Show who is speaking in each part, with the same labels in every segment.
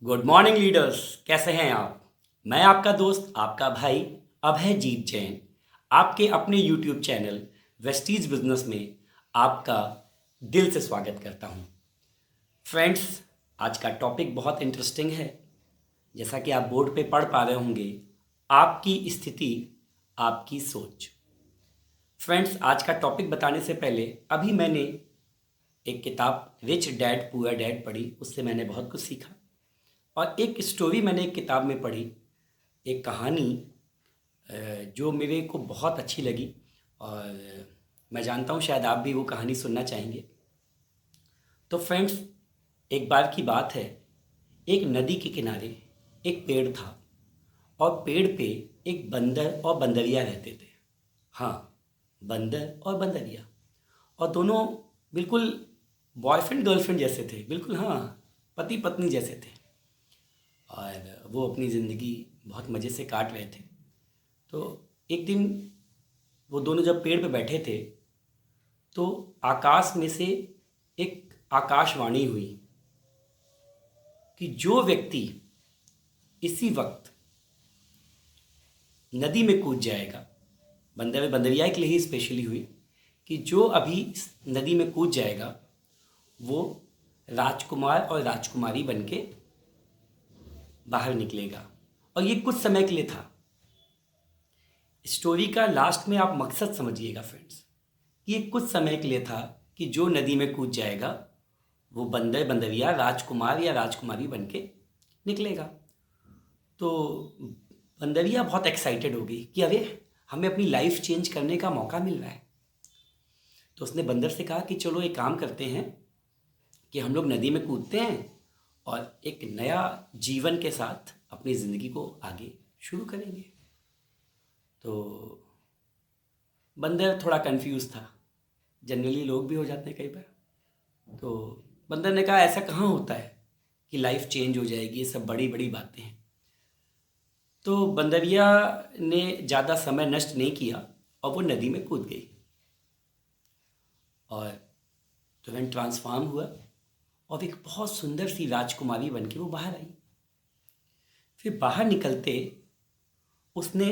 Speaker 1: Good morning leaders. कैसे हैं आप? मैं आपका दोस्त, आपका भाई अभयजीत जैन, आपके अपने यूट्यूब चैनल वेस्टीज बिजनेस में आपका दिल से स्वागत करता हूं। फ्रेंड्स, आज का टॉपिक बहुत इंटरेस्टिंग है। जैसा कि आप बोर्ड पे पढ़ पा रहे होंगे, आपकी स्थिति आपकी सोच। फ्रेंड्स, आज का टॉपिक बताने से पहले अभी मैंने एक किताब रिच डैड पुअर डैड पढ़ी, उससे मैंने बहुत कुछ सीखा। और एक स्टोरी मैंने एक किताब में पढ़ी, एक कहानी जो मेरे को बहुत अच्छी लगी। और मैं जानता हूँ शायद आप भी वो कहानी सुनना चाहेंगे। तो फ्रेंड्स, एक बार की बात है, एक नदी के किनारे एक पेड़ था और पेड़ पे एक बंदर और बंदरिया रहते थे। हाँ, बंदर और बंदरिया, और दोनों बिल्कुल बॉयफ्रेंड गर्लफ्रेंड जैसे थे, बिल्कुल हाँ, पति पत्नी जैसे थे। और वो अपनी ज़िंदगी बहुत मज़े से काट रहे थे। तो एक दिन वो दोनों जब पेड़ पे बैठे थे तो आकाश में से एक आकाशवाणी हुई कि जो व्यक्ति इसी वक्त नदी में कूद जाएगा, बंदरिया के लिए ही स्पेशली हुई, कि जो अभी इस नदी में कूद जाएगा वो राजकुमार और राजकुमारी बनके बाहर निकलेगा। और ये कुछ समय के लिए था। स्टोरी का लास्ट में आप मकसद समझिएगा फ्रेंड्स, ये कुछ समय के लिए था कि जो नदी में कूद जाएगा वो बंदर बंदरिया राजकुमार या राजकुमारी बन के निकलेगा। तो बंदरिया बहुत एक्साइटेड हो गई कि अरे, हमें अपनी लाइफ चेंज करने का मौका मिल रहा है। तो उसने बंदर से कहा कि चलो एक काम करते हैं कि हम लोग नदी में कूदते हैं और एक नया जीवन के साथ अपनी ज़िंदगी को आगे शुरू करेंगे। तो बंदर थोड़ा कंफ्यूज था, जनरली लोग भी हो जाते हैं कई बार। तो बंदर ने कहा ऐसा कहाँ होता है कि लाइफ चेंज हो जाएगी, ये सब बड़ी बड़ी बातें हैं। तो बंदरिया ने ज़्यादा समय नष्ट नहीं किया और वो नदी में कूद गई और तुरंत ट्रांसफॉर्म हुआ और एक बहुत सुंदर सी राजकुमारी बन के वो बाहर आई। फिर बाहर निकलते उसने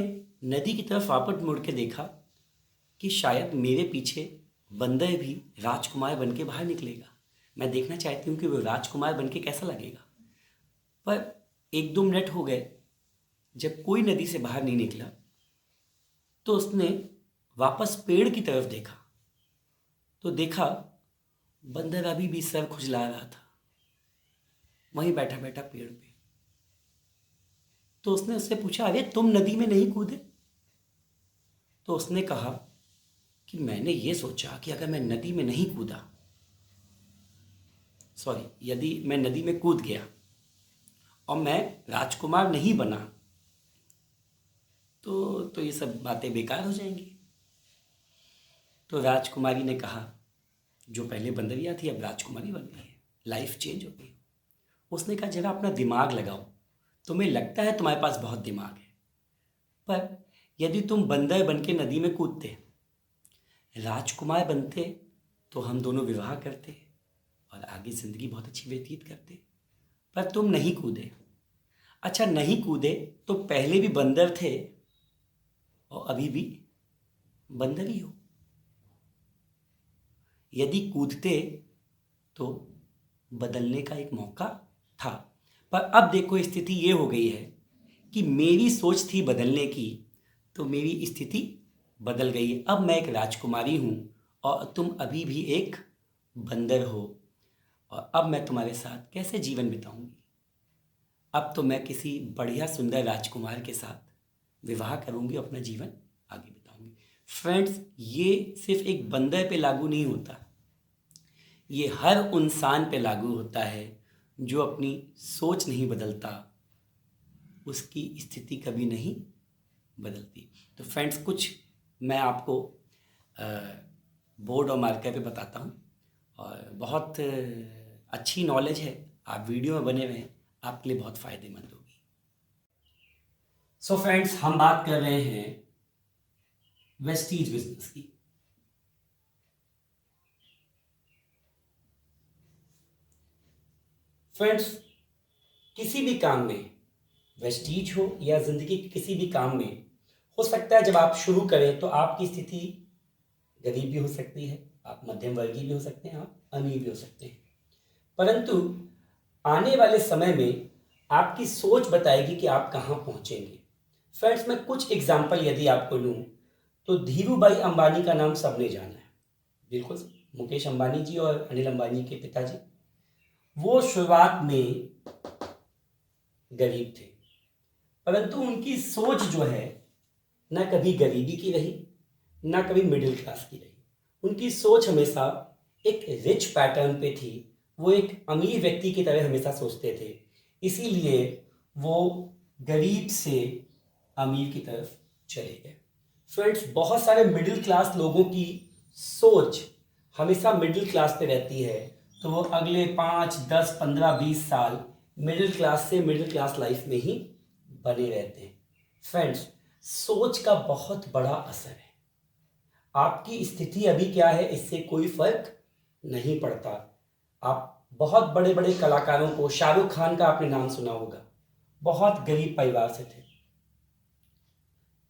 Speaker 1: नदी की तरफ वापस मुड़ के देखा कि शायद मेरे पीछे बंदर भी राजकुमार बन के बाहर निकलेगा। मैं देखना चाहती हूँ कि वो राजकुमार बन के कैसा लगेगा। पर एक दो मिनट हो गए, जब कोई नदी से बाहर नहीं निकला तो उसने वापस पेड़ की तरफ देखा। तो देखा बंदर अभी भी सर खुजला रहा था, वहीं बैठा बैठा पेड़ पे। तो उसने उससे पूछा, अरे तुम नदी में नहीं कूदे? तो उसने कहा कि मैंने ये सोचा कि अगर मैं नदी में नहीं कूदा, सॉरी, यदि मैं नदी में कूद गया और मैं राजकुमार नहीं बना तो ये सब बातें बेकार हो जाएंगी। तो राजकुमारी ने कहा, जो पहले बंदरिया थी अब राजकुमारी बन गई है, लाइफ चेंज हो गई। उसने कहा जरा अपना दिमाग लगाओ, तुम्हें लगता है तुम्हारे पास बहुत दिमाग है, पर यदि तुम बंदर बन के नदी में कूदते, राजकुमार बनते, तो हम दोनों विवाह करते और आगे ज़िंदगी बहुत अच्छी व्यतीत करते। पर तुम नहीं कूदे। अच्छा, नहीं कूदे तो पहले भी बंदर थे और अभी भी बंदर ही हो। यदि कूदते तो बदलने का एक मौका था। पर अब देखो, स्थिति ये हो गई है कि मेरी सोच थी बदलने की, तो मेरी स्थिति बदल गई है। अब मैं एक राजकुमारी हूँ और तुम अभी भी एक बंदर हो। और अब मैं तुम्हारे साथ कैसे जीवन बिताऊंगी? अब तो मैं किसी बढ़िया सुंदर राजकुमार के साथ विवाह करूंगी, अपना जीवन आगे बिताऊंगी। फ्रेंड्स, ये सिर्फ एक बंदर पे लागू नहीं होता, ये हर इंसान पे लागू होता है जो अपनी सोच नहीं बदलता, उसकी स्थिति कभी नहीं बदलती। तो फ्रेंड्स, कुछ मैं आपको बोर्ड और मार्कर पे बताता हूँ और बहुत अच्छी नॉलेज है, आप वीडियो में बने रहें, आपके लिए बहुत फ़ायदेमंद होगी। सो फ्रेंड्स, हम बात कर रहे हैं वेस्टीज बिजनेस की। फ्रेंड्स, किसी भी काम में, वेस्टीज हो या ज़िंदगी के किसी भी काम में, हो सकता है जब आप शुरू करें तो आपकी स्थिति गरीब भी हो सकती है, आप मध्यम वर्गीय भी हो सकते हैं, आप अमीर भी हो सकते हैं। परंतु आने वाले समय में आपकी सोच बताएगी कि आप कहाँ पहुँचेंगे। फ्रेंड्स, मैं कुछ एग्जाम्पल यदि आपको लूँ तो धीरूभाई अंबानी का नाम सबने जाना है। बिल्कुल, मुकेश अंबानी जी और अनिल अंबानी के पिताजी, वो शुरुआत में गरीब थे, परंतु उनकी सोच जो है ना कभी गरीबी की रही, ना कभी मिडिल क्लास की रही। उनकी सोच हमेशा एक रिच पैटर्न पे थी। वो एक अमीर व्यक्ति की तरह हमेशा सोचते थे, इसीलिए वो गरीब से अमीर की तरफ चले गए। फ्रेंड्स, बहुत सारे मिडिल क्लास लोगों की सोच हमेशा मिडिल क्लास पे रहती है, तो वो अगले 5, 10, 15, 20 साल मिडिल क्लास से मिडिल क्लास लाइफ में ही बने रहते हैं। फ्रेंड्स, सोच का बहुत बड़ा असर है। आपकी स्थिति अभी क्या है इससे कोई फर्क नहीं पड़ता। आप बहुत बड़े बड़े कलाकारों को, शाहरुख खान का आपने नाम सुना होगा, बहुत गरीब परिवार से थे,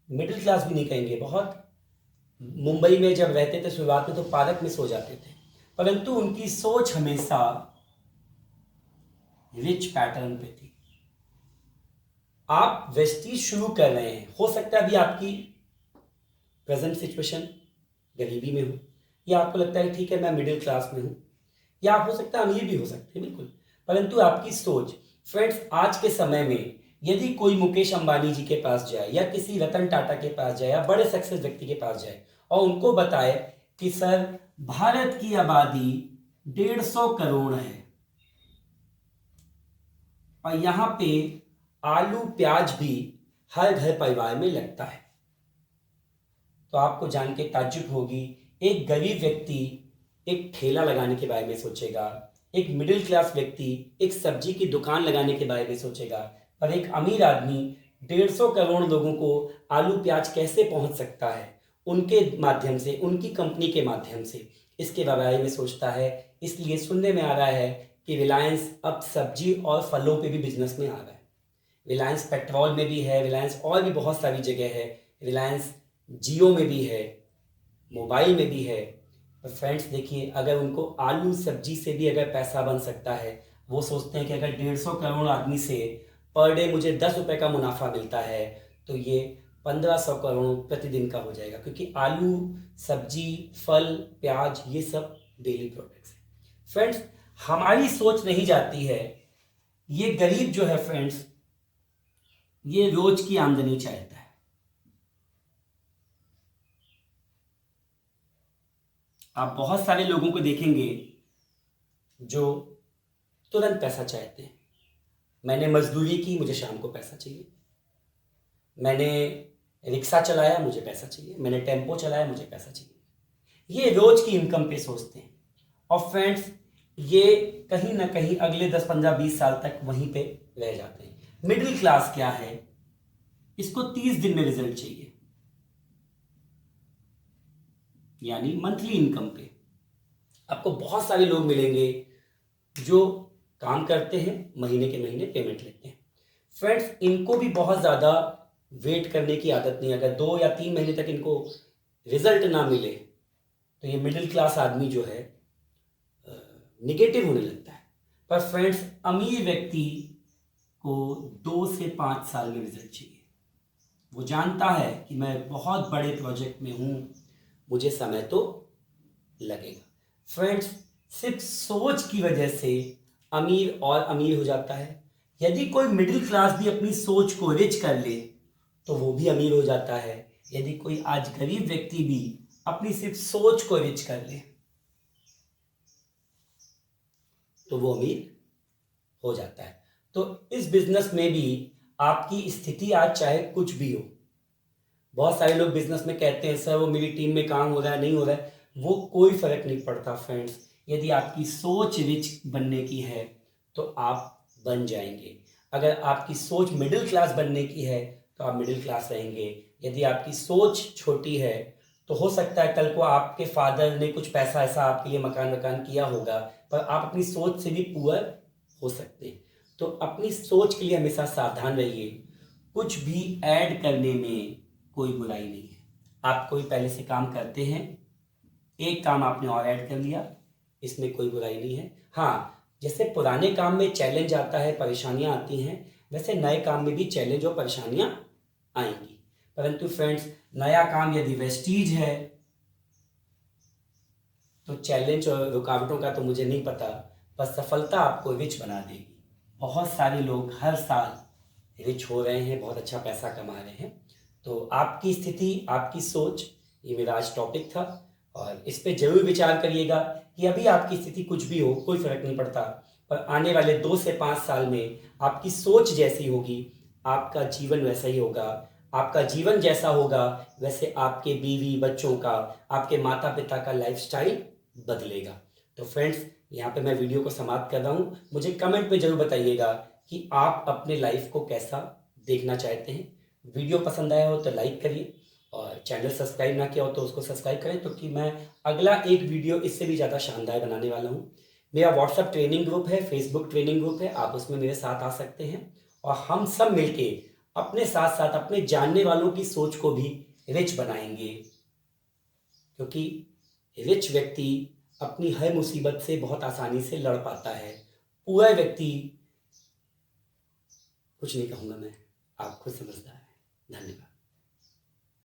Speaker 1: मिडिल क्लास भी नहीं कहेंगे, बहुत, मुंबई में जब रहते थे शुरुआत में तो पार्क में सो जाते थे, परंतु उनकी सोच हमेशा रिच पैटर्न पे थी। आप वेस्टीज शुरू कर रहे हैं, हो सकता है अभी आपकी प्रेजेंट सिचुएशन गरीबी में हो, या आपको लगता है ठीक है मैं मिडिल क्लास में हूँ, या आप हो सकता है अमीर भी हो सकते हैं, बिल्कुल, परंतु आपकी सोच। फ्रेंड्स, आज के समय में यदि कोई मुकेश अंबानी जी के पास जाए या किसी रतन टाटा के पास जाए या बड़े सक्सेस व्यक्ति के पास जाए और उनको बताए कि सर भारत की आबादी 150 करोड़ है और यहाँ पे आलू प्याज भी हर घर परिवार में लगता है, तो आपको जान के ताज्जुब होगी। एक गरीब व्यक्ति एक ठेला लगाने के बारे में सोचेगा, एक मिडिल क्लास व्यक्ति एक सब्जी की दुकान लगाने के बारे में सोचेगा, पर एक अमीर आदमी 150 करोड़ लोगों को आलू प्याज कैसे पहुंच सकता है उनके माध्यम से, उनकी कंपनी के माध्यम से, इसके बारे में सोचता है। इसलिए सुनने में आ रहा है कि रिलायंस अब सब्जी और फलों पे भी बिजनेस में आ रहा है। रिलायंस पेट्रोल में भी है, रिलायंस और भी बहुत सारी जगह है, रिलायंस जियो में भी है, मोबाइल में भी है। तो फ्रेंड्स देखिए, अगर उनको आलू सब्जी से भी अगर पैसा बन सकता है, वो सोचते हैं कि अगर 150 करोड़ आदमी से पर डे मुझे 10 रुपये का मुनाफा मिलता है तो ये 1500 करोड़ प्रतिदिन का हो जाएगा, क्योंकि आलू, सब्जी, फल, प्याज ये सब डेली प्रोडक्ट्स हैं। फ्रेंड्स, हमारी सोच नहीं जाती है। ये गरीब जो है फ्रेंड्स, ये रोज की आमदनी चाहता है। आप बहुत सारे लोगों को देखेंगे जो तुरंत पैसा चाहते हैं। मैंने मजदूरी की, मुझे शाम को पैसा चाहिए। मैंने रिक्शा चलाया, मुझे पैसा चाहिए। मैंने टेम्पो चलाया, मुझे पैसा चाहिए। ये रोज की इनकम पे सोचते हैं और फ्रेंड्स ये कहीं ना कहीं अगले 10, 15, 20 साल तक वहीं पे रह जाते हैं। मिडिल क्लास क्या है, इसको 30 दिन में रिजल्ट चाहिए, यानी मंथली इनकम पे। आपको बहुत सारे लोग मिलेंगे जो काम करते हैं, महीने के महीने पेमेंट लेते हैं। फ्रेंड्स, इनको भी बहुत ज़्यादा वेट करने की आदत नहीं है। अगर 2 या 3 महीने तक इनको रिजल्ट ना मिले तो ये मिडिल क्लास आदमी जो है निगेटिव होने लगता है। पर फ्रेंड्स, अमीर व्यक्ति को 2 से 5 साल में रिजल्ट चाहिए। वो जानता है कि मैं बहुत बड़े प्रोजेक्ट में हूँ, मुझे समय तो लगेगा। फ्रेंड्स, सिर्फ सोच की वजह से अमीर और अमीर हो जाता है। यदि कोई मिडिल क्लास भी अपनी सोच को रिच कर ले तो वो भी अमीर हो जाता है। यदि कोई आज गरीब व्यक्ति भी अपनी सिर्फ सोच को रिच कर ले तो वो अमीर हो जाता है। तो इस बिजनेस में भी आपकी स्थिति आज चाहे कुछ भी हो, बहुत सारे लोग बिजनेस में कहते हैं सर वो मेरी टीम में काम हो रहा है, नहीं हो रहा है, वो कोई फर्क नहीं पड़ता फ्रेंड्स। यदि आपकी सोच रिच बनने की है तो आप बन जाएंगे। अगर आपकी सोच मिडिल क्लास बनने की है तो आप मिडिल क्लास रहेंगे। यदि आपकी सोच छोटी है तो हो सकता है कल को आपके फादर ने कुछ पैसा ऐसा आपके लिए मकान वकान किया होगा, पर आप अपनी सोच से भी पुअर हो सकते हैं। तो अपनी सोच के लिए हमेशा सावधान रहिए। कुछ भी ऐड करने में कोई बुराई नहीं है। आप कोई पहले से काम करते हैं, एक काम आपने और ऐड कर लिया, इसमें कोई बुराई नहीं है। हाँ, जैसे पुराने काम में चैलेंज आता है, परेशानियां आती हैं, वैसे नए काम में भी चैलेंज और परेशानियां आएंगी। परंतु फ्रेंड्स, नया काम यदि वेस्टीज है तो चैलेंज और रुकावटों का तो मुझे नहीं पता, पर सफलता आपको रिच बना देगी। बहुत सारे लोग हर साल रिच हो रहे हैं, बहुत अच्छा पैसा कमा रहे हैं। तो आपकी स्थिति, आपकी सोच, ये मेरा आज टॉपिक था और इस पे जरूर विचार करिएगा कि अभी आपकी स्थिति कुछ भी हो, कोई फर्क नहीं पड़ता, पर आने वाले 2 से 5 साल में आपकी सोच जैसी होगी, आपका जीवन वैसा ही होगा। आपका जीवन जैसा होगा, वैसे आपके बीवी बच्चों का, आपके माता पिता का लाइफस्टाइल बदलेगा। तो फ्रेंड्स, यहाँ पे मैं वीडियो को समाप्त कर रहा हूँ। मुझे कमेंट में जरूर बताइएगा कि आप अपने लाइफ को कैसा देखना चाहते हैं। वीडियो पसंद आया हो तो लाइक करिए और चैनल सब्सक्राइब ना किया हो तो उसको सब्सक्राइब करें, क्योंकि मैं अगला एक वीडियो इससे भी ज़्यादा शानदार बनाने वाला हूँ। मेरा व्हाट्सअप ट्रेनिंग ग्रुप है, फेसबुक ट्रेनिंग ग्रुप है, आप उसमें मेरे साथ आ सकते हैं और हम सब मिलके अपने साथ साथ अपने जानने वालों की सोच को भी रिच बनाएंगे। क्योंकि रिच व्यक्ति अपनी हर मुसीबत से बहुत आसानी से लड़ पाता है। पूरा व्यक्ति, कुछ नहीं कहूँगा मैं, आप खुद समझदार हैं। धन्यवाद।